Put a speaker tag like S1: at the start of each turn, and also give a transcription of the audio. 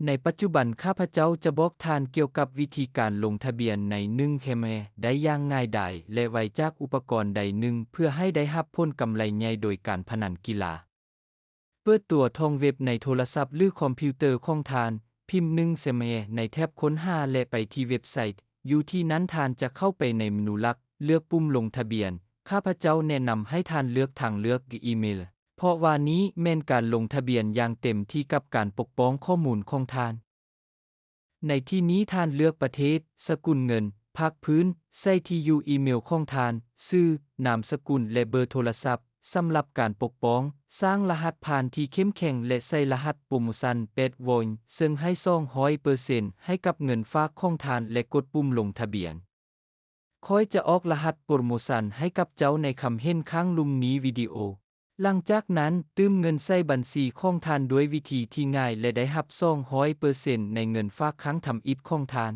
S1: ในปัจจุบันข้าพเจ้าจะบอกทานเกี่ยวกับวิธีการลงทะเบียนใน1 เคมได้อย่างง่ายดายและไวจากอุปกรณ์ใดหนึ่งเพื่อให้ได้รับผลกำไรใหญ่โดยการพนันกีฬาเปิดตัวท่องเว็บในโทรศัพท์หรือคอมพิวเตอร์ของทานพิมพ์1 เคมในแท็บค้นหาและไปที่เว็บไซต์อยู่ที่นั้นทานจะเข้าไปในเมนูหลักเลือกปุ่มลงทะเบียนข้าพเจ้าแนะนำให้ทานเลือกทางเลือกอีเมลเพราะว่านี้แม่นการลงทะเบียนอย่างเต็มที่กับการปกป้องข้อมูลของทานในที่นี้ทานเลือกประเทศสกุลเงินภาคพื้นใส่ที่อยู่อีเมลของทานชื่อนามสกุลและเบอร์โทรศัพท์สำหรับการปกป้องสร้างรหัสผ่านที่เข้มแข็งและใส่รหัสโปรโมชั่น8โวลต์ซึ่งให้ 200% ให้กับเงินฝากของทานและกดปุ่มลงทะเบียนค่อยจะออกรหัสโปรโมชั่นให้กับเจ้าในคำเห็นข้างลุ่มนี้วิดีโอหลังจากนั้นตื้มเงินใส่บัญชีของทานด้วยวิธีที่ง่ายและได้รับ 200% ในเงินฝากครั้งทำอิฐของทาน